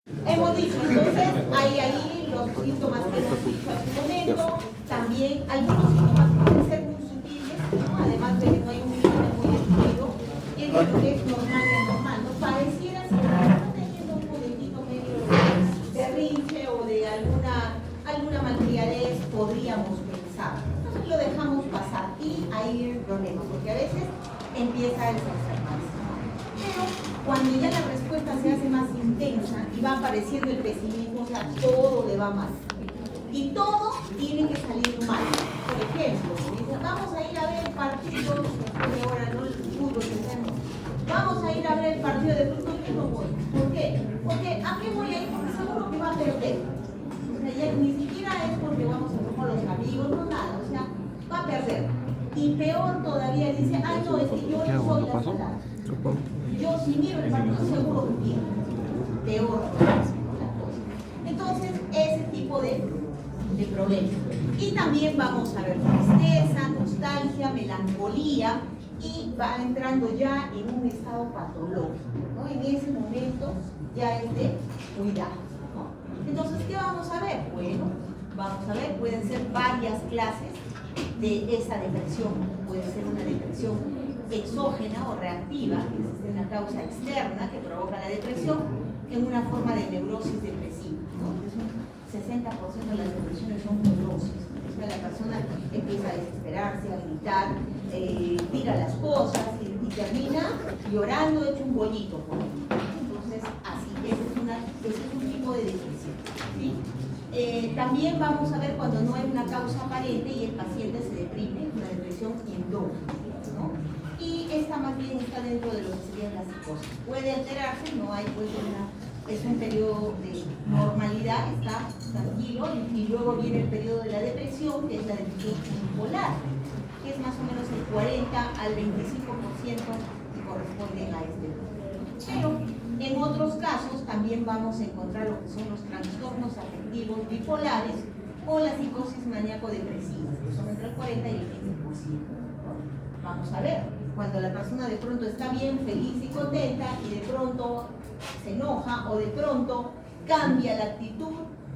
Hemos dicho, entonces, hay ahí los síntomas que hemos dicho hace un momento. También algunos síntomas pueden ser muy sutiles, ¿no? Además de que no hay un sistema muy definido, y es lo que es normal y anormal, ¿no? Pareciera ser que está teniendo un momentito medio de berrinche o de alguna malcriadez, podríamos pensar. Entonces lo dejamos pasar y ahí hay el problema, porque a veces empieza a exacerbarse. Pero cuando ya la respuesta se hace más intensa y va apareciendo el pesimismo, o sea, todo le va mal. Y todo tiene que salir mal. Por ejemplo, dice, vamos a ir a ver el partido, ahora no el fútbol, vamos a ir a ver el partido de fútbol, yo no voy. ¿Por qué? Porque ¿a qué voy a ir? Porque seguro que va a perder. O sea, ya ni siquiera es porque vamos a ir con los amigos, no nada, o sea, va a perder. Y peor todavía dice, ay no, es que yo no soy la salada. Yo si miro el partido seguro que pierdo. Peor la cosa. Entonces, ese tipo de problemas. Y también vamos a ver tristeza, nostalgia, melancolía, y va entrando ya en un estado patológico, ¿no? En ese momento ya es de cuidado, ¿no? Entonces, ¿qué vamos a ver? Bueno, vamos a ver, pueden ser varias clases de esa depresión. Puede ser una depresión exógena o reactiva, que es una causa externa que provoca la depresión, en una forma de neurosis depresiva, ¿no? Es un 60% de las depresiones son neurosis. O sea, la persona empieza a desesperarse, a gritar, tira las cosas y termina llorando hecho un bollito. Entonces, así, ese es un tipo de depresión, ¿sí? También vamos a ver cuando no hay una causa aparente y el paciente se deprime, una depresión endógena, ¿no? Y esta más bien está dentro de lo que sería la psicosis. Puede alterarse, no hay pues es un periodo de normalidad, está tranquilo, y luego viene el periodo de la depresión, que es la depresión bipolar, que es más o menos el 40 al 25% que corresponden a este grupo. Pero en otros casos también vamos a encontrar lo que son los trastornos afectivos bipolares o la psicosis maníaco-depresiva, que son entre el 40 y el 15%. Vamos a ver, cuando la persona de pronto está bien, feliz y contenta, y de pronto se enoja o de pronto cambia la actitud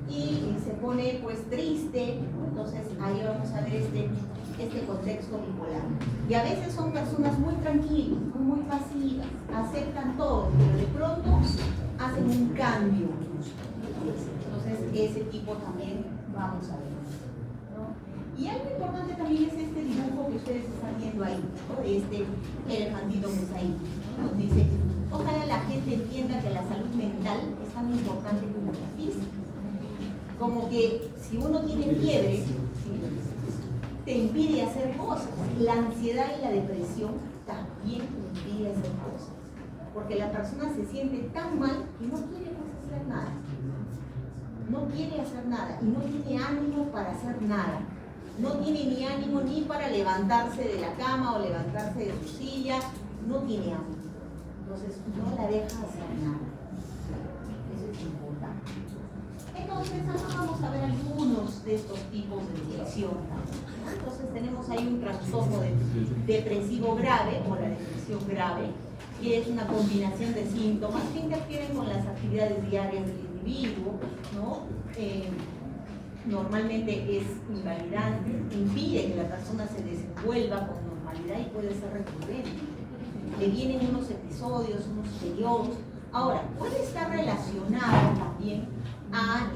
y se pone pues triste, entonces ahí vamos a ver este contexto bipolar. Y a veces son personas muy tranquilas, muy pasivas, aceptan todo, pero de pronto hacen un cambio. Entonces ese tipo también vamos a ver, ¿no? Y algo importante también es este dibujo que ustedes están viendo ahí, ¿no? De este elefantito que está ahí, ¿no? Dice, ojalá la gente entienda que la salud mental es tan importante como la física. Como que si uno tiene fiebre, ¿sí?, te impide hacer cosas. La ansiedad y la depresión también te impide hacer cosas. Porque la persona se siente tan mal que no quiere hacer nada. No quiere hacer nada y no tiene ánimo para hacer nada. No tiene ni ánimo ni para levantarse de la cama o levantarse de su silla. No tiene ánimo. Entonces no la deja hacer nada. Eso es importante. Entonces ahora vamos a ver algunos de estos tipos de depresión. Entonces tenemos ahí un trastorno depresivo grave o la depresión grave, que es una combinación de síntomas que interfieren con las actividades diarias del individuo, ¿no? Normalmente es invalidante, impide que la persona se desenvuelva con normalidad y puede ser recurrente. Le vienen unos episodios, unos periodos. Ahora, puede estar relacionado también a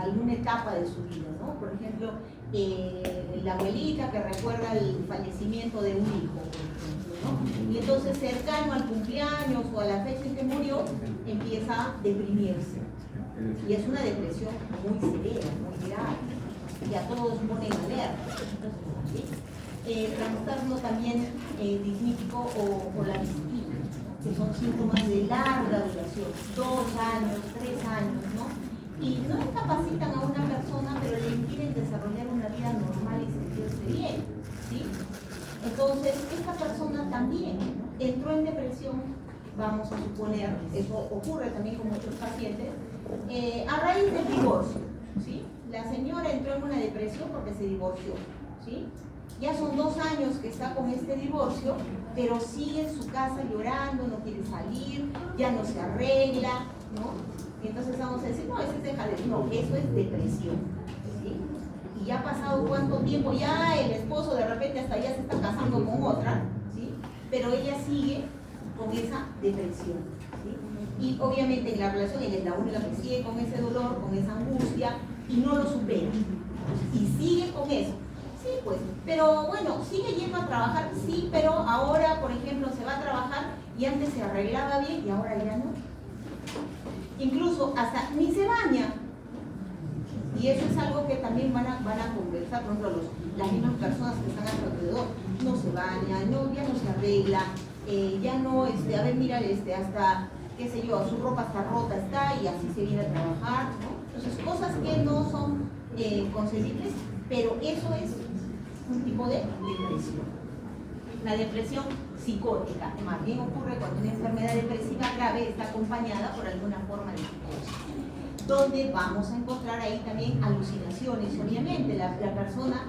alguna etapa de su vida, ¿no? Por ejemplo, la abuelita que recuerda el fallecimiento de un hijo, ¿no? Y entonces cercano al cumpleaños o a la fecha en que murió, empieza a deprimirse. Y es una depresión muy severa, muy grave, y a todos ponen alerta. Trastorno también disnítico o la disciplina, que son síntomas de larga duración, 2 años, 3 años, ¿no? Y no incapacitan a una persona, pero le impiden desarrollar una vida normal y sentirse bien, ¿sí? Entonces, esta persona también, ¿no?, entró en depresión, vamos a suponer, eso ocurre también con muchos pacientes, a raíz del divorcio, ¿sí? La señora entró en una depresión porque se divorció, ¿sí? Ya son 2 años que está con este divorcio, pero sigue en su casa llorando, no quiere salir, ya no se arregla, ¿no? Y entonces vamos a decir, no, eso es dejadez. No, eso es depresión, ¿sí? Y ya ha pasado cuánto tiempo, ya el esposo de repente hasta ya se está casando con otra, ¿sí? Pero ella sigue con esa depresión, ¿sí? Y obviamente en la relación ella es la única que sigue con ese dolor, con esa angustia, y no lo supera. Y sigue con eso. Sí, pues, pero bueno, sigue yendo a trabajar, sí, pero ahora, por ejemplo, se va a trabajar y antes se arreglaba bien y ahora ya no. Incluso hasta ni se baña. Y eso es algo que también van a conversar, por ejemplo, las mismas personas que están a su alrededor. No se baña, no, ya no se arregla, ya no, a ver, mira, hasta, qué sé yo, su ropa está rota, está, y así se viene a trabajar, ¿no? Entonces, cosas que no son concebibles, pero eso es un tipo de depresión. La depresión psicótica más bien ocurre cuando una enfermedad depresiva grave está acompañada por alguna forma de psicosis, donde vamos a encontrar ahí también alucinaciones. Obviamente la persona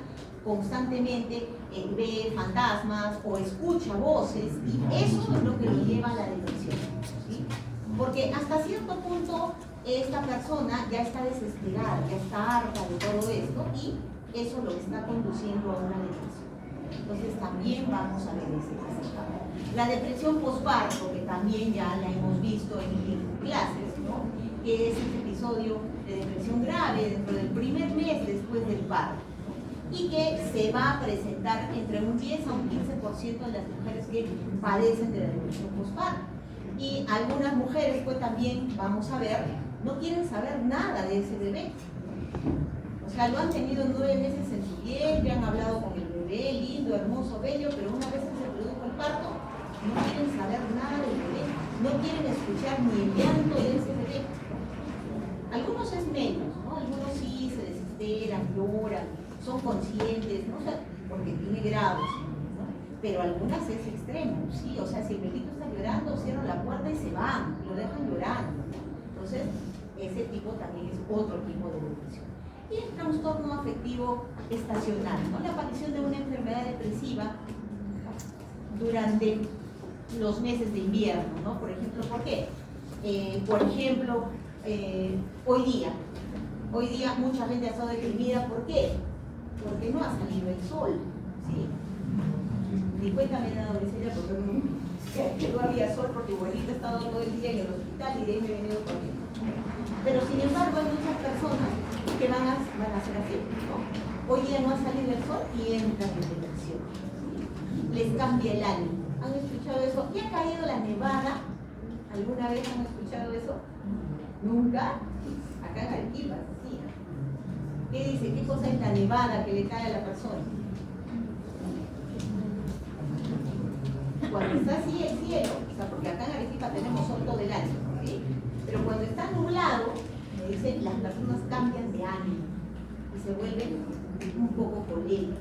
constantemente ve fantasmas o escucha voces, y eso es lo que lo lleva a la depresión, ¿sí? Porque hasta cierto punto esta persona ya está desesperada, ya está harta de todo esto, y eso lo está conduciendo a una depresión. Entonces también vamos a ver ese caso. La depresión posparto, que también ya la hemos visto en clases, ¿no? Que es ese episodio de depresión grave dentro del primer mes después del parto, y que se va a presentar entre un 10 a un 15% de las mujeres que padecen de la depresión posparto. Y algunas mujeres, pues también vamos a ver, no quieren saber nada de ese bebé. O sea, lo han tenido 9 meses en su vientre, han hablado con el bebé, lindo, hermoso, bello, pero una vez que se produjo el parto, no quieren saber nada del bebé, no quieren escuchar ni el llanto de ese bebé. Algunos es menos, ¿no? Algunos sí se desesperan, lloran, son conscientes, ¿no? O sea, porque tiene grados, ¿no? Pero algunas es extremo, ¿sí? O sea, si el bebito está llorando, cierran la puerta y se van, lo dejan llorando, ¿no? Entonces, ese tipo también es otro tipo de depresión. Y el trastorno afectivo estacional, ¿no? La aparición de una enfermedad depresiva durante los meses de invierno, ¿no? Por ejemplo, ¿por qué? Por ejemplo, hoy día mucha gente ha estado deprimida. ¿Por qué? Porque no ha salido el sol, ¿sí? Ni cuenta me he dado de serio porque no había sol, porque igualito he estado todo el día en el hospital y de ahí me he venido corriendo. Pero sin embargo hay muchas personas que van a hacer así, ¿no? Hoy día no ha salido el sol y entran en depresión. Les cambia el ánimo. ¿Han escuchado eso? ¿Y ha caído la nevada? ¿Alguna vez han escuchado eso? ¿Nunca? Acá en Arequipa, sí. ¿Qué dice? ¿Qué cosa es la nevada que le cae a la persona? Cuando está así el cielo, o sea, porque acá en Arequipa tenemos sol todo el año, ¿sí? Pero cuando está nublado, me dicen, las personas cambian de ánimo y se vuelven un poco coléricas,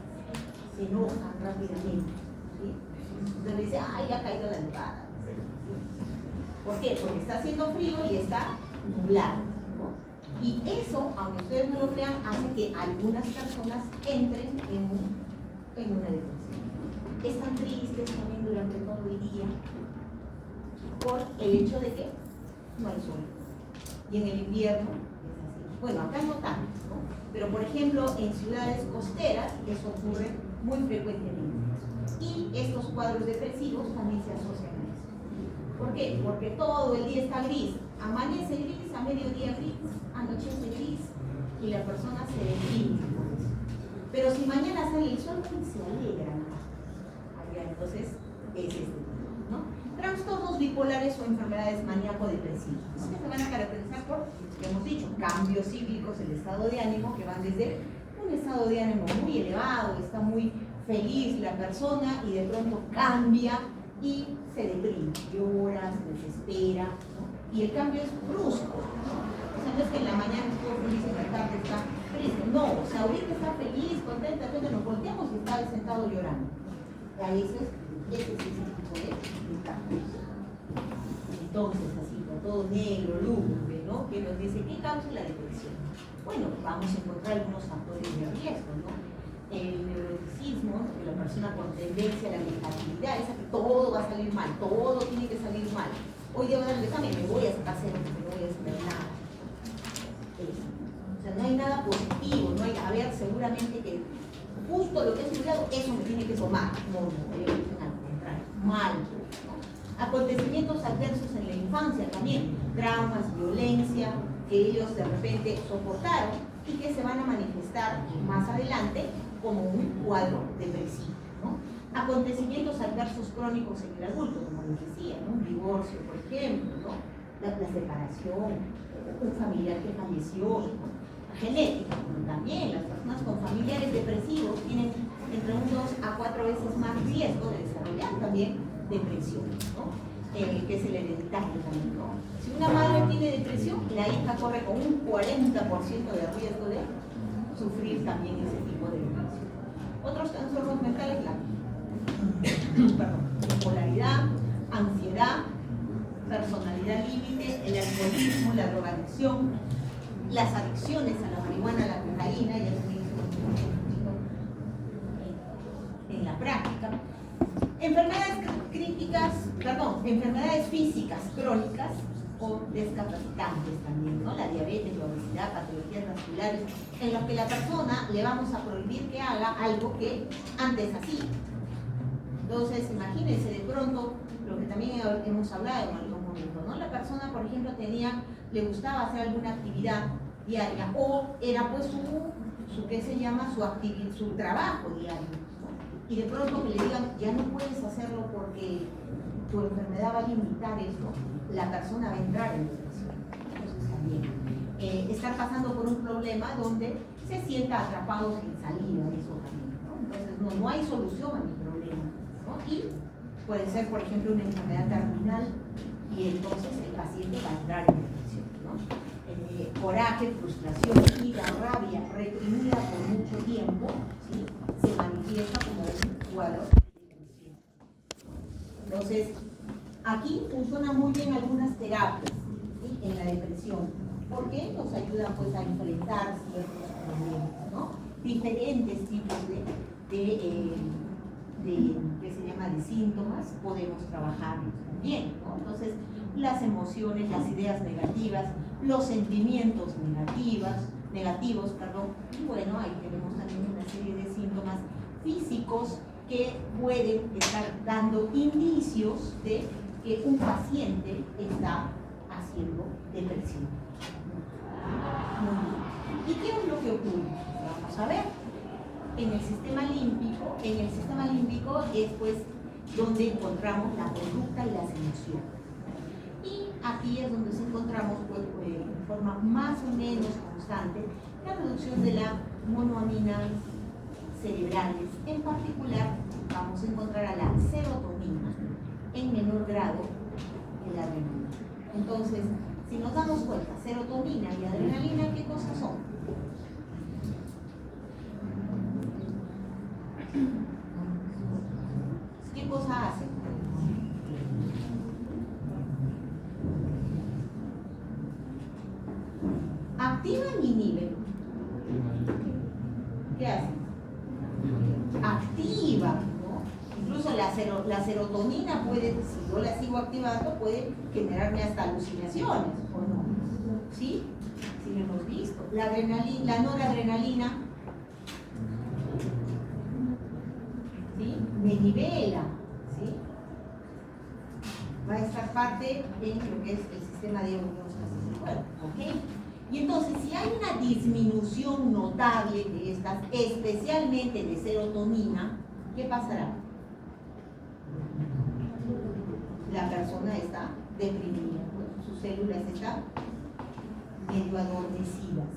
se enojan rápidamente, ¿sí? Entonces dice, ay, ha caído la nevada. ¿Por qué? Porque está haciendo frío y está nublado, ¿no? Y eso, aunque ustedes no lo crean, hace que algunas personas entren en una depresión. Están tristes también durante todo el día por el hecho de que no hay sol. Y en el invierno es así. Bueno, acá no tanto, ¿no? Pero por ejemplo, en ciudades costeras eso ocurre muy frecuentemente. Y estos cuadros depresivos también se asocian a eso. ¿Por qué? Porque todo el día está gris. Amanece gris, a mediodía gris, anochece gris, y la persona se deprime por eso. Pero si mañana sale el sol, se alegra. Entonces, es este tipo, ¿no? Trastornos bipolares o enfermedades maníaco-depresivas, que se van a caracterizar por, como hemos dicho, cambios cíclicos del estado de ánimo, que van desde un estado de ánimo muy elevado, está muy feliz la persona y de pronto cambia y se deprime, llora, se desespera, ¿no? Y el cambio es brusco, ¿no? O sea, no es que en la mañana estuvo feliz y en la tarde está triste, no, o sea, ahorita está feliz, contenta, entonces nos volteamos y está sentado llorando. Ese es el tipo de cambios. Entonces, así, con todo negro, lúgubre, ¿no? Que nos dice, ¿qué causa la depresión? Bueno, vamos a encontrar algunos factores de riesgo, ¿no? El neuroticismo, la persona con tendencia a la negatividad, esa que todo va a salir mal, todo tiene que salir mal. hoy día voy a dar el examen, me voy a sacar cero, no voy a saber nada. O sea, no hay nada positivo, no hay, a ver, seguramente que justo lo que he estudiado, eso me tiene que tomar. No, ellos dicen al contrario, mal. ¿No? Acontecimientos adversos en la infancia también, traumas, violencia, que ellos de repente soportaron y que se van a manifestar más adelante como un cuadro depresivo, ¿no? Acontecimientos adversos crónicos en el adulto, como les decía, ¿no? Un divorcio, por ejemplo, ¿no? La separación, un familiar que falleció, ¿no? Genética, también las personas con familiares depresivos tienen entre un 2 a 4 veces más riesgo de desarrollar también depresión, ¿no? Que es el hereditario también, ¿no? Si una madre tiene depresión, la hija corre con un 40% de riesgo de sufrir también ese tipo de depresión. Otros trastornos mentales, la bipolaridad, ansiedad, personalidad límite, el alcoholismo, la drogadicción, las adicciones a la marihuana, a la cocaína, ya se hizo en la práctica. Enfermedades físicas crónicas o discapacitantes también, ¿no? La diabetes, la obesidad, patologías vasculares, en las que la persona le vamos a prohibir que haga algo que antes hacía. Entonces, imagínense de pronto lo que también hemos hablado en algún momento, ¿no? La persona, por ejemplo, le gustaba hacer alguna actividad diaria o era pues ¿qué se llama? Su trabajo diario, ¿no? Y de pronto que le digan, ya no puedes hacerlo porque tu enfermedad va a limitar eso, la persona va a entrar en depresión. Entonces también estar pasando por un problema donde se sienta atrapado sin salida, eso también, ¿no? Entonces no hay solución a mi problema, ¿no? Y puede ser, por ejemplo, una enfermedad terminal y entonces el paciente va a entrar en depresión, ¿no? Coraje, frustración, ira, rabia reprimida por mucho tiempo, ¿sí? Se manifiesta como un cuadro de depresión. Entonces, aquí funcionan muy bien algunas terapias, ¿sí? En la depresión, porque nos ayudan pues a enfrentar ciertos problemas, ¿no? Diferentes tipos ¿qué se llama? De síntomas podemos trabajar bien, ¿no? Entonces, las emociones, las ideas negativas, los sentimientos negativos, y bueno, ahí tenemos también una serie de síntomas físicos que pueden estar dando indicios de que un paciente está haciendo depresión. ¿Y qué es lo que ocurre? Vamos a ver. En el sistema límbico es pues donde encontramos la conducta y las emociones. Y aquí es donde encontramos pues, de forma más o menos constante la reducción de la monoaminas cerebrales. En particular vamos a encontrar a la serotonina en menor grado que la adrenalina. Entonces, si nos damos cuenta, serotonina y adrenalina, ¿qué cosas son? ¿Qué cosa hacen? ¿Activan y inhiben? ¿Qué hacen? Activan, ¿no? Incluso la serotonina puede, si yo la sigo activando, puede generarme hasta alucinaciones, ¿o no? ¿Sí? Sí lo hemos visto. La adrenalina, la noradrenalina, ¿sí? Me nivela, ¿sí? Va a estar parte en lo que es el sistema de homeostasis del cuerpo, ¿ok? Y entonces, si hay una disminución notable de estas, especialmente de serotonina, ¿qué pasará? La persona está deprimida, ¿no? Sus células están medio adormecidas.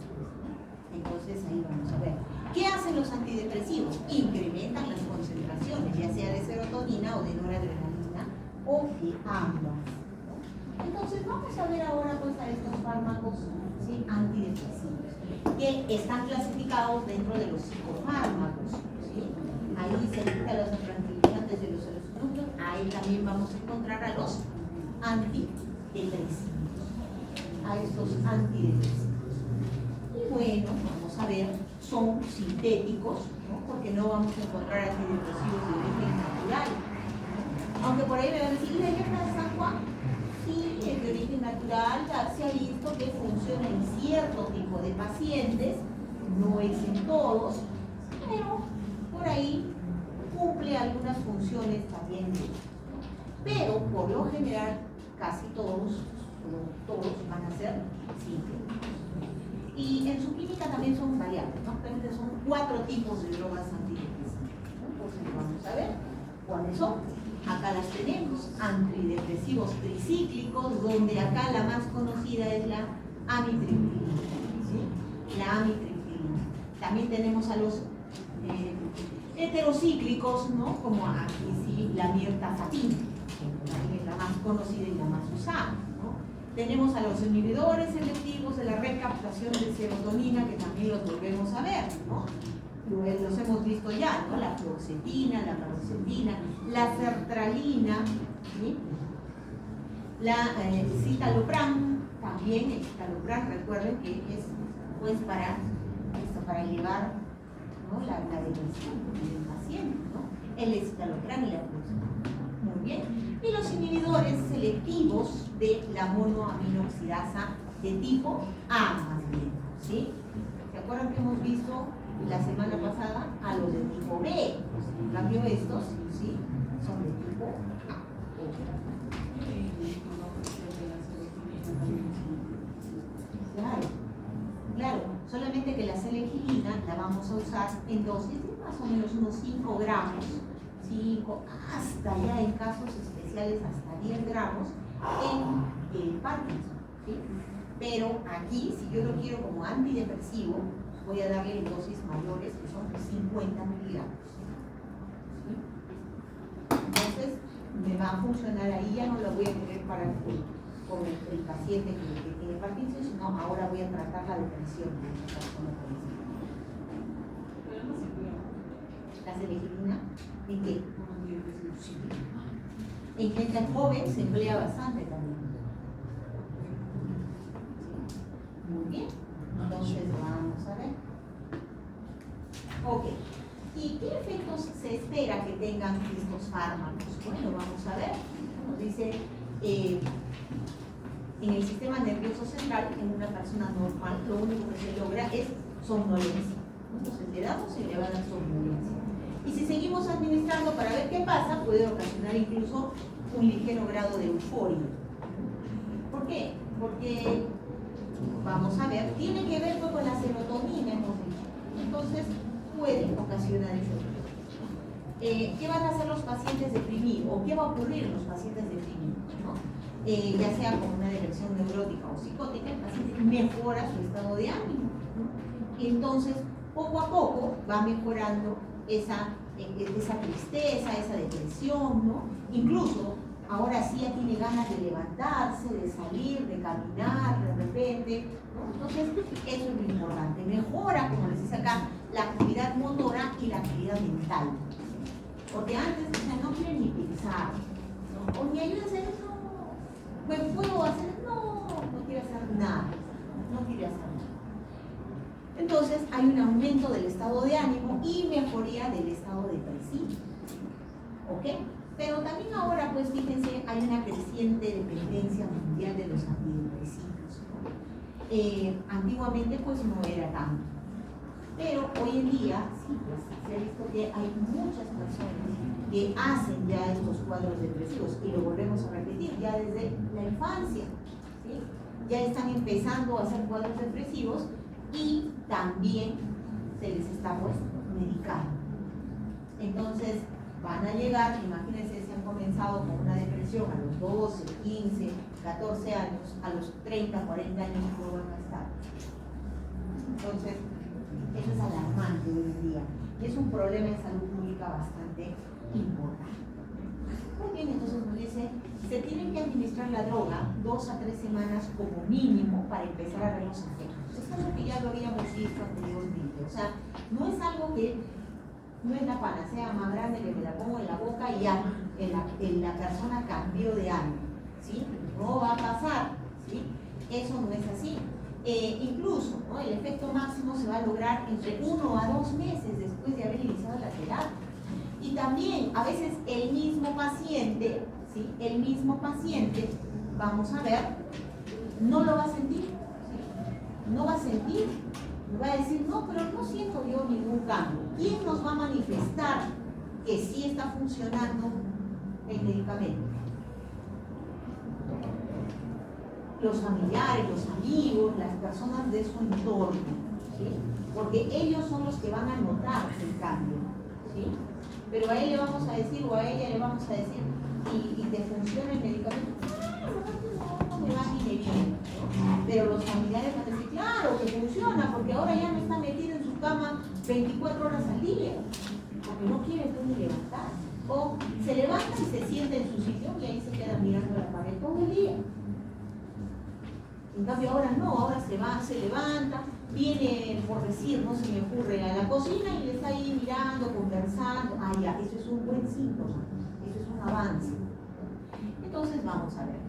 Entonces, ahí vamos a ver. ¿Qué hacen los antidepresivos? Incrementan las concentraciones, ya sea de serotonina o de noradrenalina, o de ambas, ¿no? Entonces, vamos a ver ahora pues, a estos fármacos, ¿sí? Antidepresivos, que están clasificados dentro de los psicofármacos, ¿sí? Ahí se necesitan los tranquilizantes de los electrones, ahí también vamos a encontrar a los antidepresivos, a estos antidepresivos. Y bueno, vamos a ver, son sintéticos, ¿no? Porque no vamos a encontrar antidepresivos de origen natural, ¿no? Aunque por ahí me van a decir, ¿y la hierba de San Juan? Sí, es de origen natural, ya se ha visto que funciona en cierto tipo de pacientes, no es en todos, pero por ahí cumple algunas funciones también. Pero por lo general, casi todos van a ser sintéticos. Y en su química también son variables, ¿no? Realmente son 4 tipos de drogas antidepresivas. Entonces vamos a ver cuáles son. Acá las tenemos, antidepresivos tricíclicos, donde acá la más conocida es la amitriptilina, ¿sí? La amitriptilina. También tenemos a los heterocíclicos, ¿no? Como aquí sí, la mirtazapina, que es la más conocida y la más usada, ¿no? Tenemos a los inhibidores selectivos de la recaptación de serotonina, que también los volvemos a ver, ¿no? Los hemos visto ya, ¿no? La fluoxetina, la paroxetina, la sertralina, ¿sí? La citalopram, también el citalopram, recuerden que es pues para elevar, ¿no? la depresión del paciente, ¿no? El citalopram y la fluoxetina. Muy bien. Y los inhibidores selectivos de la monoaminoxidasa de tipo A más bien, ¿sí? ¿Se acuerdan que hemos visto la semana pasada a los de tipo B? En cambio estos, ¿sí? Son de tipo A. Claro, solamente que la selegilina la vamos a usar en dosis de más o menos unos 5 gramos, 5, hasta ya en casos especiales hasta 10 gramos en el Parkinson, ¿sí? Pero aquí, si yo lo quiero como antidepresivo, voy a darle en dosis mayores, que son 50 miligramos. ¿Sí? Entonces, me va a funcionar ahí, ya no lo voy a poner para con el paciente que tiene Parkinson, sino ahora voy a tratar la depresión de esa persona. La selegilina, ¿en qué? Sí. En gente joven se emplea bastante también. Muy bien, entonces vamos a ver. Ok, ¿y qué efectos se espera que tengan estos fármacos? Bueno, vamos a ver. Nos dice, en el sistema nervioso central, en una persona normal, lo único que se logra es somnolencia. Entonces le damos y le va a dar somnolencia. Y si seguimos administrando para ver qué pasa, puede ocasionar incluso un ligero grado de euforia. ¿Por qué? Porque, vamos a ver, tiene que ver con la serotonina, hemos dicho. Entonces, puede ocasionar eso. ¿Qué van a hacer los pacientes deprimidos? ¿O qué va a ocurrir en los pacientes deprimidos? ¿No? Ya sea con una depresión neurótica o psicótica, el paciente mejora su estado de ánimo, ¿no? Y entonces, poco a poco, va mejorando esa tristeza, esa depresión, ¿no? Incluso, ahora sí ya tiene ganas de levantarse, de salir, de caminar de repente, ¿no? Entonces, eso es lo importante. Mejora, como les dice acá, la actividad motora y la actividad mental. Porque antes, no quieren ni pensar, ¿no? O ni ayuda a hacer eso, ¿me puedo hacer? No quiere hacer nada, no quiere hacer nada. Entonces hay un aumento del estado de ánimo y mejoría del estado depresivo, ¿ok? Pero también ahora, pues fíjense, hay una creciente dependencia mundial de los antidepresivos, ¿no? Antiguamente pues no era tanto, pero hoy en día sí, pues se ha visto que hay muchas personas que hacen ya estos cuadros depresivos, y lo volvemos a repetir, ya desde la infancia, ¿sí? Ya están empezando a hacer cuadros depresivos y también se les está pues medicando. Entonces van a llegar, imagínense si han comenzado con una depresión a los 12, 15, 14 años, a los 30, 40 años no van a estar. Entonces, eso es alarmante hoy en día y es un problema de salud pública bastante importante. Muy bien, entonces nos dice, se tiene que administrar la droga 2 a 3 semanas como mínimo para empezar a ver los efectos. Es algo que ya lo habíamos visto anteriormente, o sea, no es algo que, no es la panacea más grande que me la pongo en la boca y ya la persona cambió de ánimo, ¿sí? No va a pasar, ¿sí? Eso no es así. Incluso, ¿no? El efecto máximo se va a lograr entre 1 a 2 meses después de haber iniciado la terapia. Y también, a veces el mismo paciente, ¿sí? El mismo paciente vamos a ver, no lo va a sentir, ¿sí? No va a sentir, va a decir, no, pero no siento yo ningún cambio. ¿Quién nos va a manifestar que sí está funcionando el medicamento? Los familiares, los amigos, las personas de su entorno, ¿sí? Porque ellos son los que van a notar el cambio, ¿sí? Pero a él le vamos a decir, o a ella le vamos a decir, y te funciona el medicamento, no me va ni me viene, ¿no? Pero los familiares van a decir, claro que funciona, porque ahora ya no está metido en su cama 24 horas al día, porque no quiere tú ni levantar. O se levanta y se sienta en su sitio y ahí se queda mirando la pared todo el día. En cambio ahora no, ahora se levanta, viene, por decir, no se me ocurre, a la cocina y le está ahí mirando, conversando. Ah, ya, eso es un buen síntoma, eso es un avance. Entonces vamos a ver.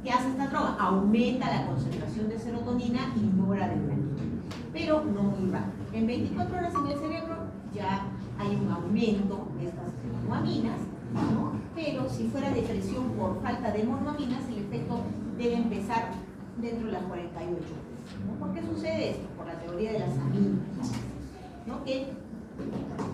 ¿Qué hace esta droga? Aumenta la concentración de serotonina y noradrenalina, pero no muy rápido. En 24 horas en el cerebro ya hay un aumento de estas monoaminas, ¿no? Pero si fuera depresión por falta de monoaminas, el efecto debe empezar dentro de las 48 horas, ¿no? ¿Por qué sucede esto? Por la teoría de las aminas, ¿no? Que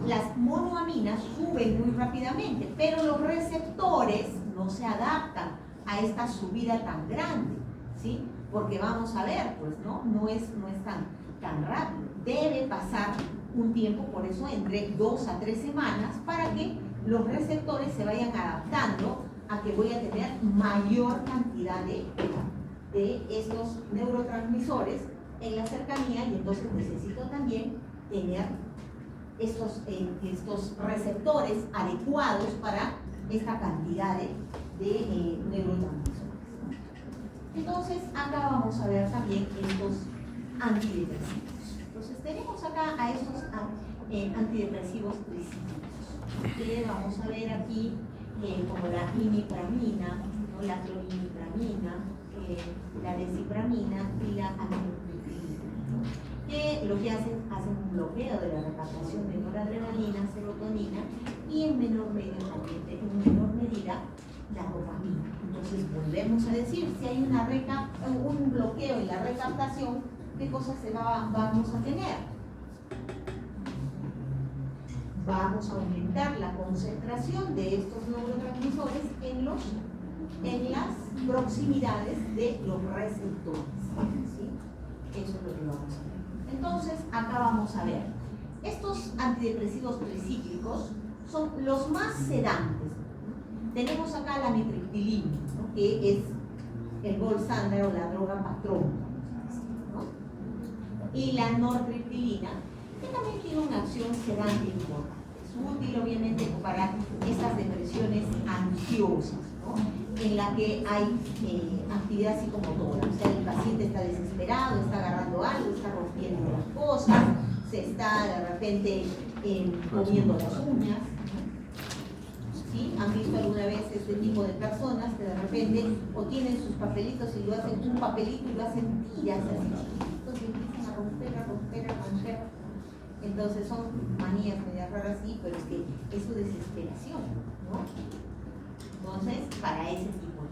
las monoaminas suben muy rápidamente, pero los receptores no se adaptan a esta subida tan grande, ¿sí? Porque vamos a ver, pues no es tan rápido. Debe pasar un tiempo, por eso entre 2 a 3 semanas, para que los receptores se vayan adaptando a que voy a tener mayor cantidad de estos neurotransmisores en la cercanía, y entonces necesito también tener estos receptores adecuados para esta cantidad de neurotransmisores. Entonces acá vamos a ver también estos antidepresivos. Entonces tenemos acá a estos antidepresivos tricíclicos, que vamos a ver aquí como la imipramina, ¿no? La clonimipramina, la desipramina y la amitriptilina, ¿no? Que lo que hacen un bloqueo de la recaptación de noradrenalina, serotonina y en menor medida la dopamina. Entonces volvemos a decir, si hay un bloqueo en la recaptación, ¿qué cosas vamos a tener? Vamos a aumentar la concentración de estos neurotransmisores en las proximidades de los receptores, ¿sí? Eso es lo que vamos a ver. Entonces, acá vamos a ver. Estos antidepresivos tricíclicos son los más sedantes. Tenemos acá la amitriptilina, ¿no? Que es el gold standard o la droga patrón, ¿no? Y la nortriptilina, que también tiene una acción sedante importante. Es útil, obviamente, para estas depresiones ansiosas, ¿no? En la que hay actividad psicomotora. O sea, el paciente está desesperado, está agarrando algo, está rompiendo las cosas, se está de repente comiendo las uñas. ¿Sí? ¿Han visto alguna vez este tipo de personas que de repente o tienen sus papelitos y lo hacen un papelito y lo hacen tiras así chiquitos y empiezan a romper? Entonces son manías medias raras, sí, pero es que es su desesperación, ¿no? Entonces, para ese tipo de...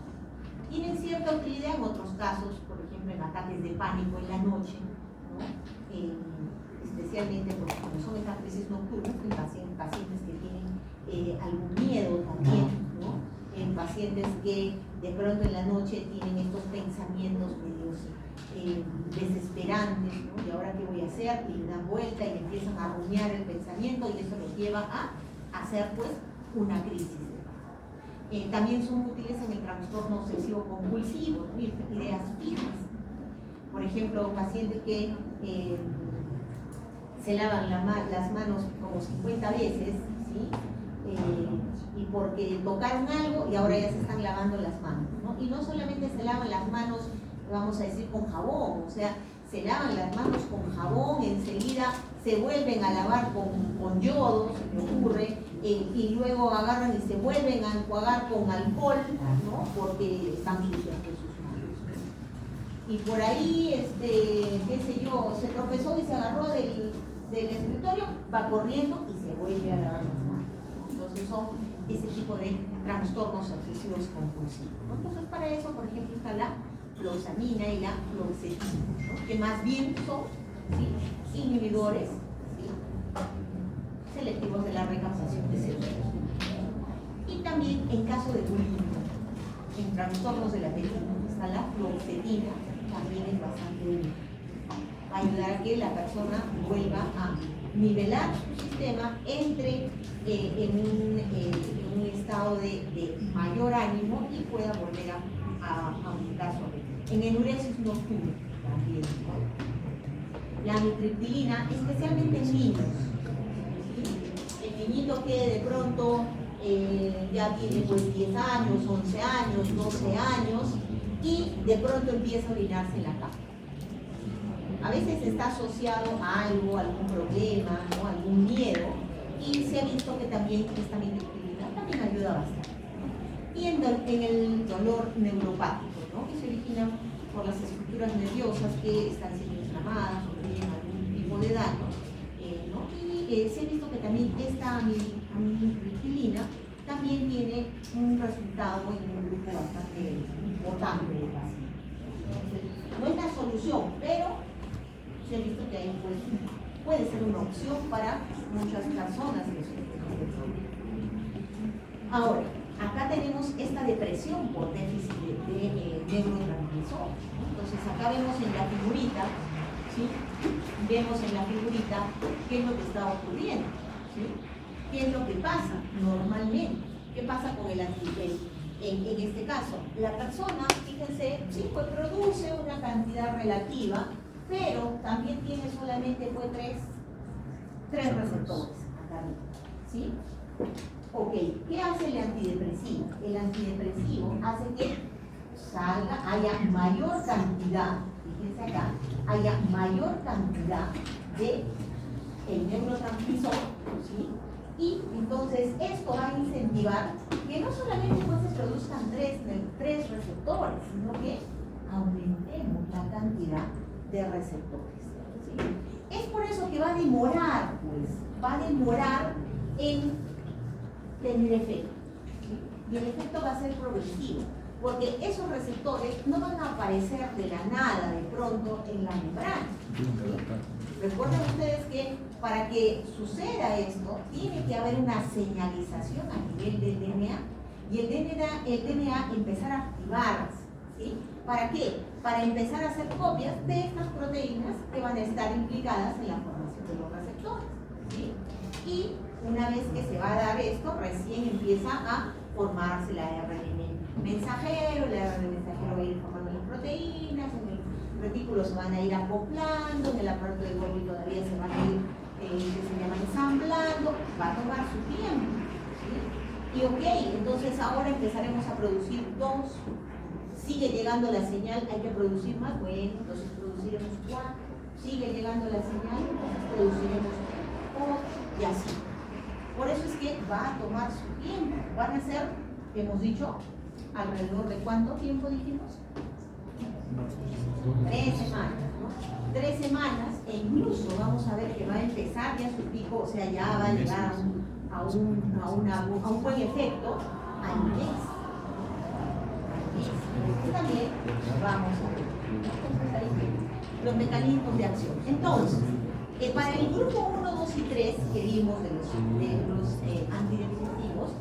Tienen cierta utilidad en otros casos, por ejemplo en ataques de pánico en la noche, ¿no? Especialmente porque como son estas crisis nocturnas, en pacientes que tienen algún miedo también, ¿no? En pacientes que de pronto en la noche tienen estos pensamientos medios desesperantes, ¿no? Y ahora qué voy a hacer, y le dan vuelta y empiezan a rumiar el pensamiento y eso los lleva a hacer pues una crisis. También son útiles en el trastorno obsesivo compulsivo, ¿no? Ideas fijas. Por ejemplo, pacientes que se lavan las manos como 50 veces, ¿sí? Y porque tocaron algo y ahora ya se están lavando las manos, ¿no? Y no solamente se lavan las manos, vamos a decir, con jabón, o sea, se lavan las manos con jabón, enseguida se vuelven a lavar con yodo, se me ocurre, y luego agarran y se vuelven a enjuagar con alcohol, ¿no? Porque están sucias de sus manos. Y por ahí, qué sé yo, se tropezó y se agarró del escritorio, va corriendo y se vuelve a lavar las manos. Entonces son ese tipo de trastornos obsesivos compulsivos, ¿no? Entonces, para eso, por ejemplo, está la fluoxamina y la fluoxetina, ¿no? Que más bien son, ¿sí?, inhibidores, ¿sí?, selectivos de la recaptación de serotonina. Y también en caso de bulimia, en trastornos del apetito, está la fluoxetina, también es bastante útil. Va a ayudar a que la persona vuelva a nivelar su sistema, entre en un estado de mayor ánimo y pueda volver a aumentar su apetito. En enuresis nocturna también, ¿no? La amitriptilina, especialmente en niños, ¿sí? El niñito que de pronto ya tiene pues 10 años, 11 años, 12 años y de pronto empieza a orinarse en la cama. A veces está asociado a algo, algún problema, ¿no?, algún miedo, y se ha visto que también esta amitriptilina también ayuda bastante. Y en el dolor neuropático, ¿no?, que se origina por las estructuras nerviosas que están siendo inflamadas o tienen algún tipo de daño, ¿no? Y se ha visto que también esta amitriptilina también tiene un resultado en un grupo bastante importante de pacientes. Entonces, no es la solución, pero se ha visto que ahí puede ser una opción para muchas personas que sufren. Ahora, acá tenemos esta depresión por déficit de neurotransmisor. Entonces, acá vemos en la figurita, ¿sí?, vemos en la figurita qué es lo que está ocurriendo, ¿sí?, qué es lo que pasa normalmente, qué pasa con el antidepresivo. En este caso, la persona, fíjense, sí, pues produce una cantidad relativa, pero también tiene solamente pues, tres receptores acá arriba, ¿sí? Ok, ¿qué hace el antidepresivo? El antidepresivo hace que haya mayor cantidad, fíjense acá, haya mayor cantidad de el neurotransmisor, ¿sí? Y entonces esto va a incentivar que no solamente pues, se produzcan tres receptores, sino que aumentemos la cantidad de receptores, ¿sí? Es por eso que va a demorar, pues, va a demorar en tener efecto, ¿sí? Y el efecto va a ser progresivo, porque esos receptores no van a aparecer de la nada, de pronto, en la membrana, ¿sí? Recuerden ustedes que para que suceda esto, tiene que haber una señalización a nivel del DNA, y el DNA empezar a activarse, ¿sí? ¿Para qué? Para empezar a hacer copias de estas proteínas que van a estar implicadas en la formación de los receptores, ¿sí? Y una vez que se va a dar esto, recién empieza a formarse la ARN mensajero, el ARN mensajero va a ir formando las proteínas, en el retículo se van a ir acoplando, en el aparato de Golgi todavía se van a ir, que se llama ensamblando, va a tomar su tiempo, ¿sí? Y ok, entonces ahora empezaremos a producir dos. Sigue llegando la señal, hay que producir más, bueno, entonces produciremos 4, sigue llegando la señal, entonces produciremos 8 y así. Por eso es que va a tomar su tiempo, van a ser, hemos dicho, alrededor de ¿cuánto tiempo dijimos? 3 semanas, ¿no? 3 semanas, e incluso vamos a ver que va a empezar ya su pico, o sea, ya va a llegar a un buen efecto al mes. También vamos a ver los mecanismos de acción. Entonces, para el grupo 1, 2 y 3 que vimos de los antidepresivos,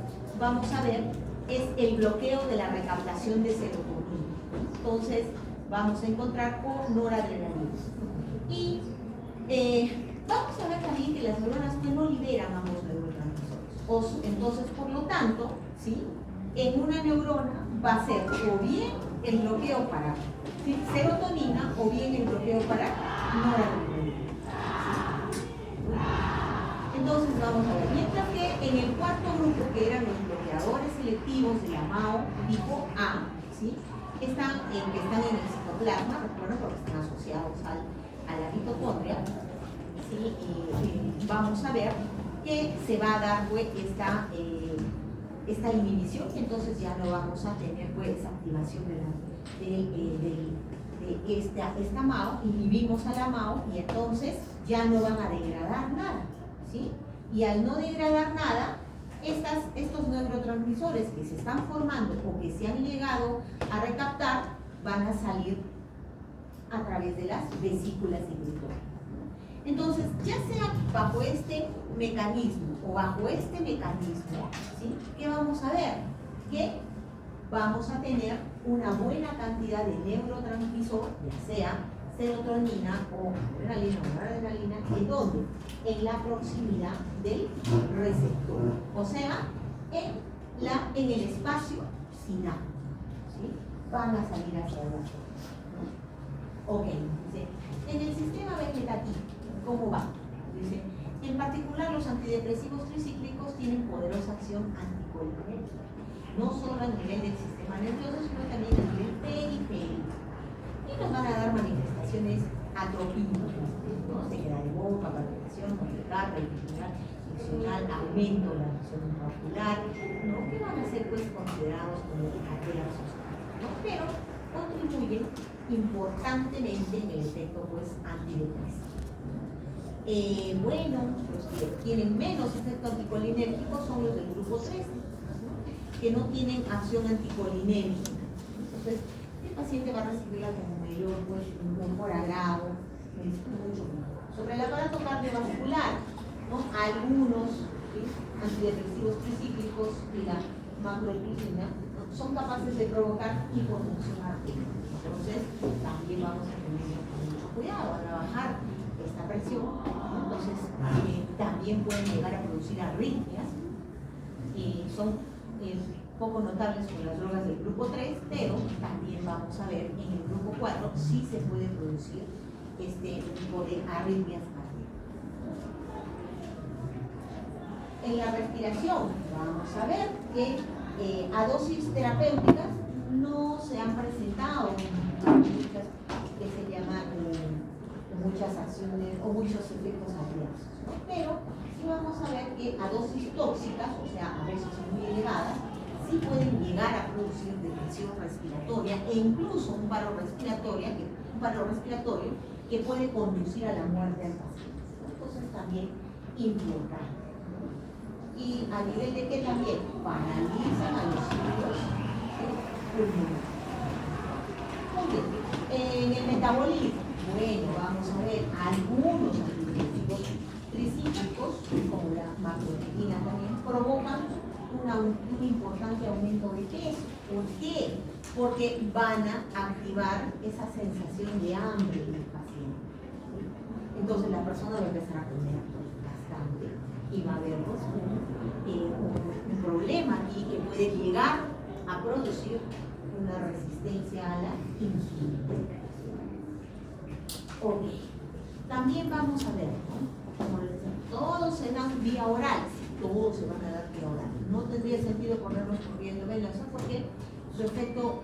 vamos a ver es el bloqueo de la recaptación de serotonina. Entonces, vamos a encontrar con noradrenalina. Y vamos a ver también que las neuronas no liberan ambos neurotransmisores. Entonces, por lo tanto, ¿sí?, en una neurona va a ser o bien el bloqueo para serotonina o bien el bloqueo para noradrenalina. Entonces vamos a ver, mientras que en el cuarto grupo, que eran los bloqueadores selectivos de la MAO tipo A, ¿sí?, que están en el citoplasma, recuerden, porque están asociados a la mitocondria, ¿sí? Vamos a ver que se va a dar pues, esta inhibición, y entonces ya no vamos a tener pues activación de esta MAO, inhibimos a la MAO y entonces ya no van a degradar nada, ¿sí? Y al no degradar nada, estos neurotransmisores que se están formando o que se han llegado a recaptar van a salir a través de las vesículas secretorias. Entonces, ya sea bajo este mecanismo o bajo este mecanismo, ¿sí? ¿Qué vamos a ver? Que vamos a tener una buena cantidad de neurotransmisor, ya sea serotonina o adrenalina o noradrenalina, ¿en dónde? En la proximidad del receptor, o sea, en el espacio sináptico, ¿sí? Van a salir hacia abajo. Ok, dice, en el sistema vegetativo, ¿cómo va? Dice, en particular los antidepresivos tricíclicos tienen poderosa acción anticolinérgica, no solo a nivel del sistema nervioso, sino también a nivel periférico. Y nos van a dar manifestaciones atropínicas, ¿no? Sequedad de boca, palpitación, contractura, friccional, aumento de la presión intraocular, ¿no? Que van a ser pues considerados como adversos, ¿no? Pero contribuyen importantemente en el efecto pues antidepresivo. Bueno, los que tienen menos efecto anticolinérgico son los del grupo 3, ¿no? Que no tienen acción anticolinérgica. Entonces, el paciente va a recibirla como mayor, pues, mejor agrado, mucho mejor. Sobre el aparato cardiovascular, ¿no? Algunos, ¿sí? Antidepresivos tricíclicos y la macrotilina, ¿no? Son capaces de provocar hipotensión arterial. Entonces, también vamos a tener mucho cuidado a trabajar esta presión. Entonces, también pueden llegar a producir arritmias. Son poco notables con las drogas del grupo 3, pero también vamos a ver en el grupo 4 si se puede producir este tipo de arritmias cardíacas. En la respiración, vamos a ver que a dosis terapéuticas no se han presentado muchas que se llaman muchas acciones o muchos efectos adversos, ¿no? Pero sí vamos a ver que a dosis tóxicas, o sea, a veces muy elevadas, sí pueden llegar a producir depresión respiratoria e incluso un paro respiratorio que puede conducir a la muerte al paciente. Entonces también importante. Y a nivel de que también paralizan a los ciclos pulmonares. Muy bien. En el metabolismo, bueno, vamos a ver algunos antidepresivos tricíclicos, como la macrotilina también, provocan un importante aumento de peso. ¿Por qué? Porque van a activar esa sensación de hambre en el paciente. Entonces la persona va a empezar a comer bastante y va a haber pues, un problema aquí que puede llegar a producir una resistencia a la insulina. Ok. También vamos a ver, ¿no? Como les decía, todos se dan vía oral. Todos se van a dar vía oral. No tendría sentido ponernos por vía endovenosa porque su efecto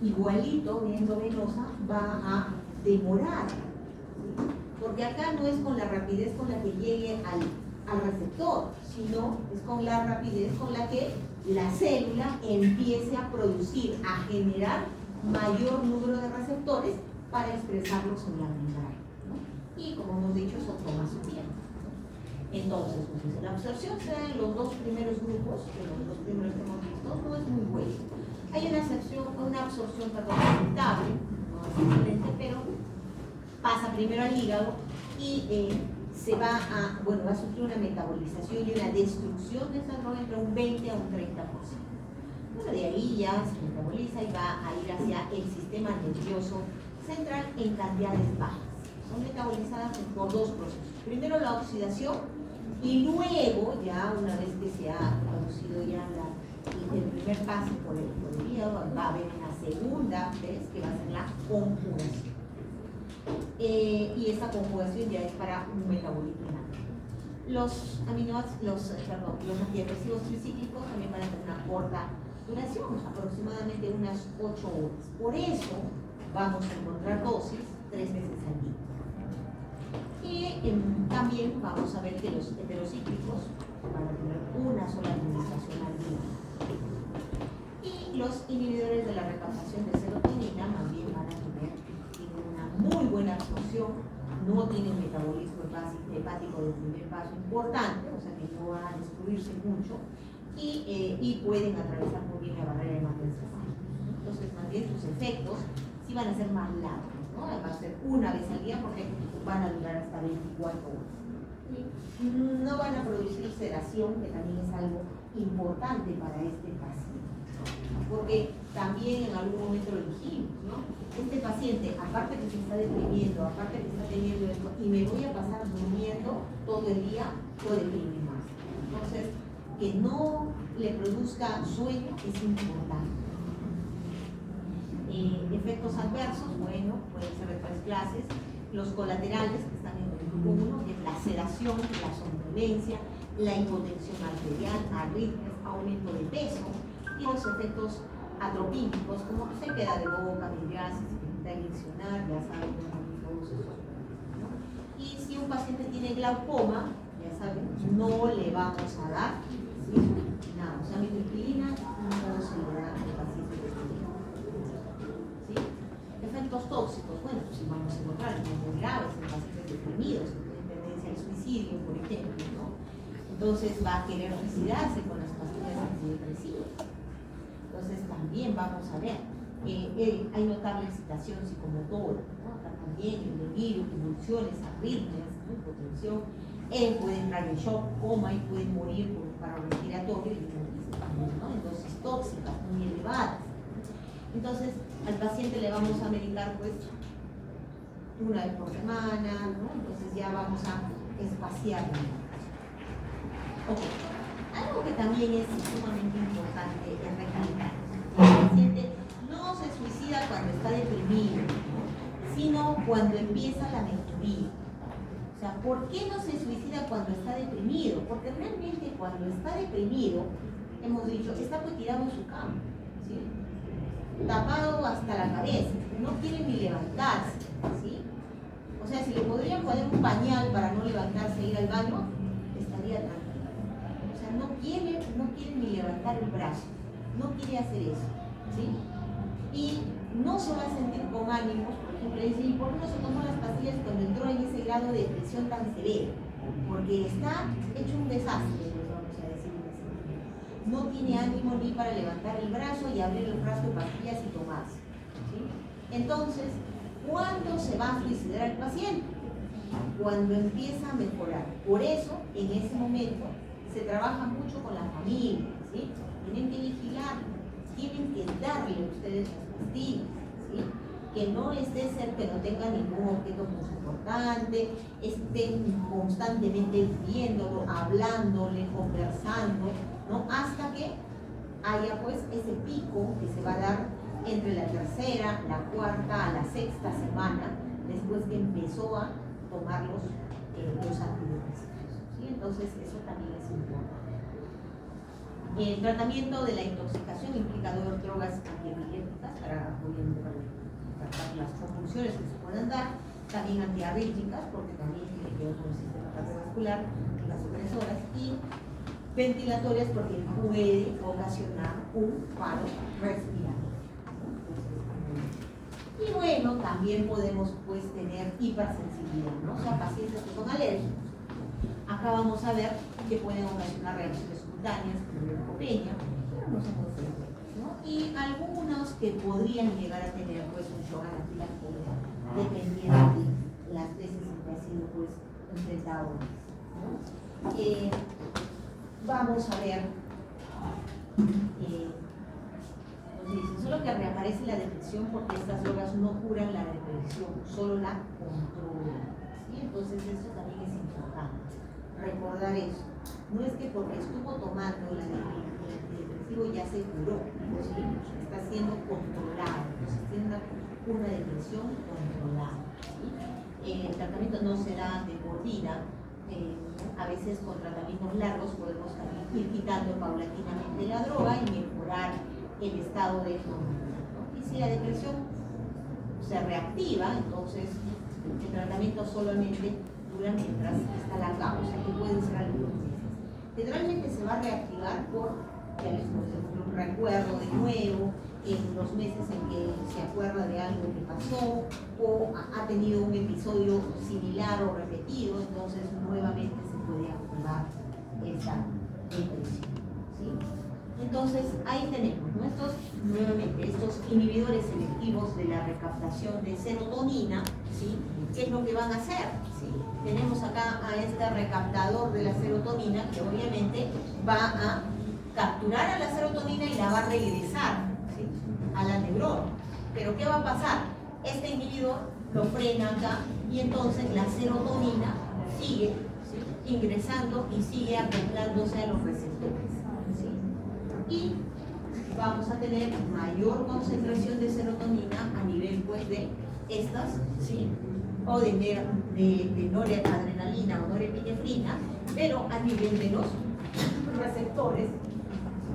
igualito, vía endovenosa, va a demorar. Porque acá no es con la rapidez con la que llegue al receptor, sino es con la rapidez con la que la célula empiece a producir, a generar mayor número de receptores para expresarlos en la membrana, ¿no? Y como hemos dicho, eso toma su tiempo. Entonces, pues, la absorción se da en los dos primeros grupos, que los dos primeros que hemos visto, no es muy buena. Hay una absorción aceptable, no es excelente, pero pasa primero al hígado y se va a sufrir una metabolización y una destrucción de esa droga entre un 20 a un 30%. Bueno, de ahí ya se metaboliza y va a ir hacia el sistema nervioso central en cantidades bajas. Son metabolizadas por dos procesos. Primero la oxidación y luego, ya una vez que se ha producido ya el primer paso por el hígado, va a haber una segunda vez que va a ser la conjugación. Y esta conjugación ya es para un metabolismo. Los antidepresivos tricíclicos también van a tener una corta duración, aproximadamente unas 8 horas. Por eso vamos a encontrar dosis 3 veces al día. Y también vamos a ver que los heterocíclicos van a tener una sola administración al día. Y los inhibidores de la recaptación de serotonina también van a tener una muy buena absorción no tienen metabolismo hepático de primer paso importante, o sea que no van a destruirse mucho, y pueden atravesar muy bien la barrera de hematoencefálica. Entonces, más bien sus efectos sí van a ser más largos, ¿no? Va a ser una vez al día porque van a durar hasta 24 horas. Y no van a producir sedación, que también es algo importante para este paciente, ¿no? Porque también en algún momento lo dijimos, ¿no? Este paciente, aparte que se está deprimiendo, aparte que está teniendo esto, y me voy a pasar durmiendo todo el día, lo deprime más. Entonces, que no le produzca sueño es importante. Efectos adversos, bueno, pueden ser de 3 clases. Los colaterales, que están en el grupo 1, que es la sedación, la somnolencia, la hipotensión arterial, arritmias, aumento de peso, y los efectos atropínicos, como sequedad de boca, midriasis, dificultad en diccionar, ya saben, todos esos, ¿no? Y si un paciente tiene glaucoma, ya saben, no le vamos a dar, ¿sí? Nada, o sea, amitriptilina no se le da al paciente que tiene. ¿Sí? Efectos tóxicos, bueno, pues si vamos a encontrar muy graves en pacientes deprimidos que tienen tendencia al suicidio, por ejemplo, ¿no? Entonces va a querer suicidarse con las pastillas antidepresivas. Entonces también vamos a ver, hay notable excitación psicomotora, ¿no? Acá también el delirio, convulsiones, arritmias, ¿no? Hipotensión, puede entrar en shock, coma y puede morir por un paro respiratorio y también, ¿no? En dosis tóxicas muy elevadas. Entonces al paciente le vamos a medicar pues una vez por semana, ¿no? Entonces ya vamos a espaciarlo. Ok. Algo que también es sumamente importante es recalcar. El paciente no se suicida cuando está deprimido, ¿no? Sino cuando empieza la mejoría. O sea, ¿por qué no se suicida cuando está deprimido? Porque realmente cuando está deprimido, hemos dicho, está pues tirado en su cama, ¿sí? Tapado hasta la cabeza, no quiere ni levantarse, ¿sí? O sea, si le podrían poner un pañal para no levantarse e ir al baño, estaría tranquilo. O sea, no quiere ni levantar el brazo, no quiere hacer eso, ¿sí? Y no se va a sentir con ánimos, por ejemplo, dice, ¿y por qué no se tomó las pastillas cuando entró en ese grado de depresión tan severo? Porque está hecho un desastre, pues vamos a decir. No tiene ánimo ni para levantar el brazo y abrir el frasco de pastillas y tomarse, ¿sí? Entonces, ¿cuándo se va a suicidar el paciente? Cuando empieza a mejorar. Por eso, en ese momento, se trabaja mucho con la familia, ¿sí? Tienen que vigilarlo, tienen que darle a ustedes las pastillas, ¿sí? Que no esté cerca, que no tenga ningún objeto muy importante, estén constantemente viéndolo, hablándole, conversando, ¿no? Hasta que haya pues ese pico que se va a dar entre la tercera, la cuarta a la sexta semana, después que empezó a tomar los antidepresivos, ¿sí? Entonces eso también es importante. El tratamiento de la intoxicación implica drogas antiepilépticas para tratar las convulsiones que se puedan dar, también antiarrítmicas, porque también tiene que ver con el sistema cardiovascular, las supresoras, y ventilatorias porque puede ocasionar un paro respiratorio. Y bueno, también podemos pues tener hipersensibilidad, ¿no? O sea, pacientes que son alérgicos. Acá vamos a ver que pueden ocasionar reacciones cutáneas como leucopenia, pero no son muy frecuentes, ¿no? Y algunos que podrían llegar a tener pues un shock anafiláctico dependiendo de las veces en que ha sido pues enfrentado, ¿no? Vamos a ver, nos dicen, solo que reaparece la depresión porque estas drogas no curan la depresión, solo la controlan, ¿sí? Entonces eso también es importante, recordar eso. No es que porque estuvo tomando el antidepresivo ya se curó, ¿sí? Está siendo controlado, entonces tiene una depresión controlada, ¿sí? El tratamiento no será de por vida. A veces con tratamientos largos podemos también ir quitando paulatinamente la droga y mejorar el estado de conducta, ¿no? Y si la depresión se reactiva, entonces el tratamiento solamente dura mientras está la causa, que pueden ser algunos meses. Generalmente se va a reactivar por ya les muestro un recuerdo de nuevo en los meses en que se acuerda de algo que pasó o ha tenido un episodio similar o repetido, entonces nuevamente se puede activar esta depresión, ¿sí? Entonces ahí tenemos, ¿no? Nuevamente estos inhibidores selectivos de la recaptación de serotonina, ¿sí? ¿Qué es lo que van a hacer? ¿Sí? Tenemos acá a este recaptador de la serotonina que obviamente va a capturar a la serotonina y la va a regresar, ¿sí?, a la neurona. Pero ¿qué va a pasar? Este inhibidor lo frena acá y entonces la serotonina sigue, ¿sí?, ingresando y sigue acoplándose a los receptores, ¿sí? Y vamos a tener mayor concentración de serotonina a nivel, pues, de estas, ¿sí?, o de noradrenalina o norepinefrina, pero a nivel de los receptores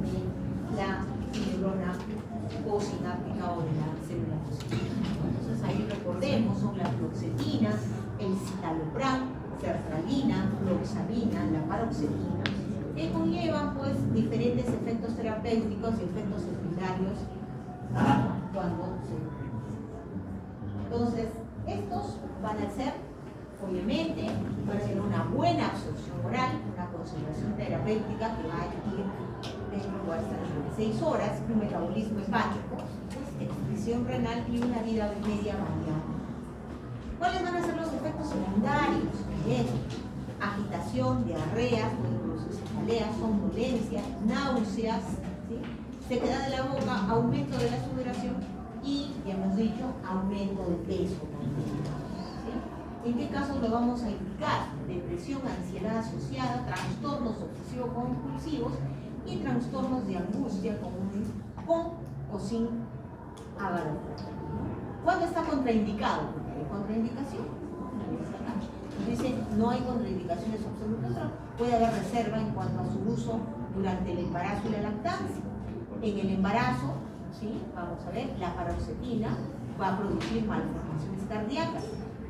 de la neurona postsináptica o de la célula postsináptica. Entonces ahí recordemos, son las fluoxetina, el citalopram, sertralina, fluoxamina, la paroxetina, que conllevan, pues, diferentes efectos terapéuticos y efectos secundarios cuando se... Entonces, estos van a ser, obviamente, van a tener una buena absorción oral, una concentración terapéutica que va a ir dentro de 6 horas, un metabolismo hepático, pues, excreción renal y una vida media variable. ¿Cuáles van a ser los efectos secundarios? Bien, agitación, diarreas, cefaleas, somnolencia, náuseas, ¿sí?, sequedad de la boca, aumento de la sudoración y, ya hemos dicho, aumento de peso también, ¿sí? ¿En qué casos lo vamos a indicar? Depresión, ansiedad asociada, trastornos obsesivo-compulsivos y trastornos de angustia con o sin agarofobia. ¿Cuándo está contraindicado? ¿Hay contraindicación? Dice, no hay contraindicaciones absolutas, pero puede haber reserva en cuanto a su uso durante el embarazo y la lactancia. En el embarazo, ¿sí?, vamos a ver, la paroxetina va a producir malformaciones cardíacas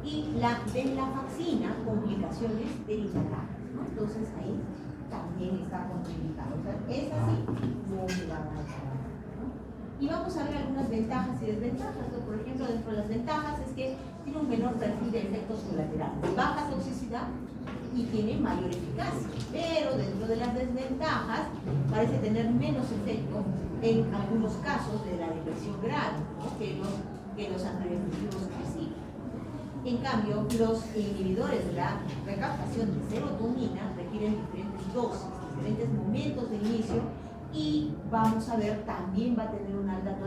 y la venlafaxina, complicaciones perinatales, ¿no? Entonces ahí también está contraindicado. O sea, es así, no se va a dar. Y vamos a ver algunas ventajas y desventajas. Por ejemplo, dentro de las ventajas es que tiene un menor perfil de efectos colaterales, baja toxicidad y tiene mayor eficacia. Pero dentro de las desventajas parece tener menos efecto en algunos casos de la depresión grave, ¿no?, que los antidepresivos agresivos. En cambio, los inhibidores de la recaptación de serotonina requieren diferentes dosis, diferentes momentos de inicio, y vamos a ver, también va a tener una alta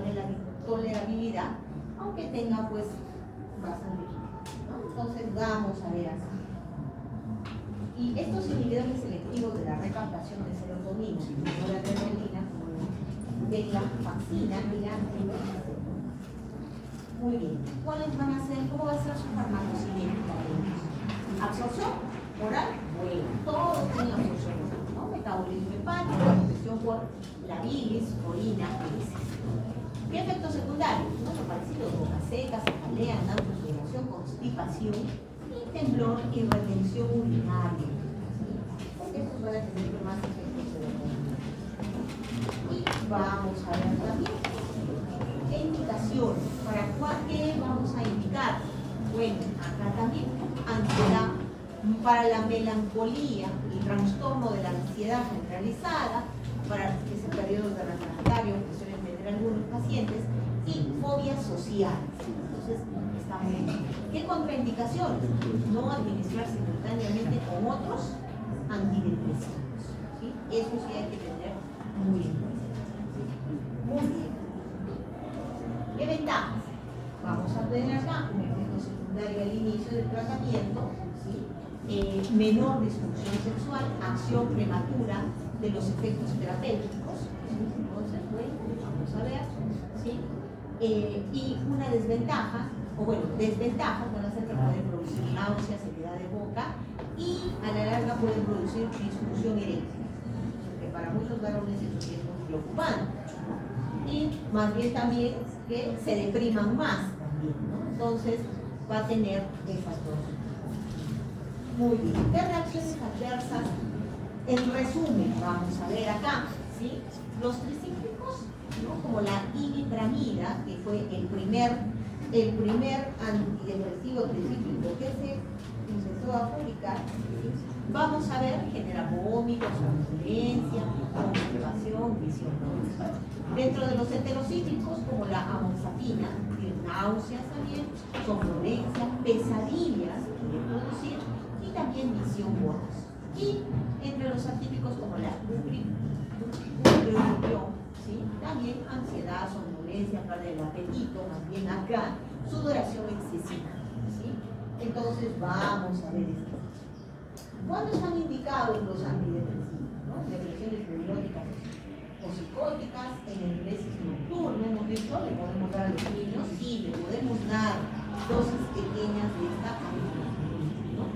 tolerabilidad, aunque tenga, pues, bastante química, ¿no? Entonces vamos a ver acá. Y estos inhibidores selectivos de la recaptación de serotonina y noradrenalina, como venlafaxina y la venlafaxina. Muy bien. ¿Cuáles van a ser? ¿Cómo va a ser su farmacocinética? ¿Absorción oral? Bueno, todos tienen absorción oral, ¿no? Metabolismo hepático, absorción por la bilis, orina, heces. ¿Qué efectos secundarios? No son parecidos: boca seca, cefalea, náuseas, sudoración, constipación y temblor y retención urinaria. Porque estos van a tener más efectos secundarios. Y vamos a ver también ¿qué indicaciones? ¿Para qué vamos a indicar? Bueno, acá también ansiedad, para la melancolía, el trastorno de la ansiedad generalizada, para ese periodo de refractario que suelen tener algunos pacientes, y fobias sociales. Entonces, está muy bien. ¿Qué contraindicaciones? No administrar simultáneamente con otros antidepresivos, ¿sí? Eso sí hay que tener muy en cuenta. Muy bien. ¿Qué ventajas? Vamos a tener acá un efecto secundario al inicio del tratamiento, ¿sí? Menor disfunción sexual, acción prematura de los efectos terapéuticos, ¿sí? Entonces, bueno, vamos a ver, ¿sí? Y una desventaja, o bueno, desventajas van a ser que pueden producir náuseas, sequedad de boca y a la larga pueden producir disfunción eréctil, que para muchos varones eso sí es muy preocupante. Y más bien también que se depriman más también, ¿no? Entonces va a tener esas dos. Muy bien. ¿Qué reacciones adversas? En resumen, vamos a ver acá, ¿sí? Los tricíclicos, ¿no? Como la imipramida, que fue el primer antidepresivo tricíclico que se empezó a publicar, ¿sí? Vamos a ver, genera vómitos, somnolencia, constipación, visión. Dentro de los heterocíclicos, como la amoxapina, náuseas también, somnolencia, pesadillas, puede producir, y también visión borrosa. Y entre los atípicos, como la bupropión, ¿sí? También ansiedad, somnolencia, pérdida del apetito, más bien acá, sudoración excesiva, ¿sí? Entonces vamos a ver esto. ¿Cuándo están indicados los antidepresivos? ¿No? Depresiones neuróticas o psicóticas, en el meses nocturno, hemos visto, le podemos dar a los niños, sí, le podemos dar dosis pequeñas de esta antidepresiva, ¿no?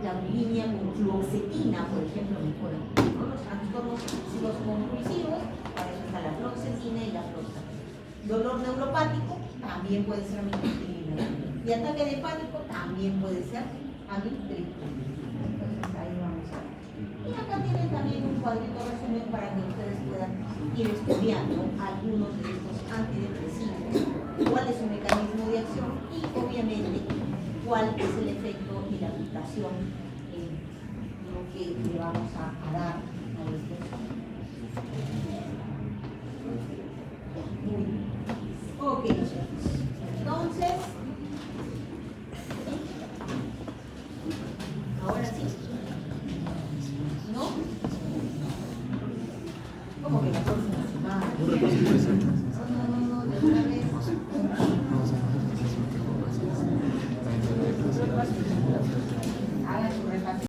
La bulimia con fluoxetina, por ejemplo, mejora, ¿no? Los trastornos obsesivos compulsivos, para eso está la fluoxetina y la fluoxetina. Dolor neuropático también puede ser amitriptilina. Y ataque de pánico también puede ser amitriptilina. Entonces ahí vamos a ver. Y acá tienen también un cuadrito resumen para que ustedes puedan ir estudiando algunos de estos antidepresivos, cuál es su mecanismo de acción y obviamente cuál es el efecto y la aplicación lo que le vamos a dar a estos. Muy bien. Ok, entonces, ahora sí. ¿No? ¿Cómo que la próxima semana? No, de una vez.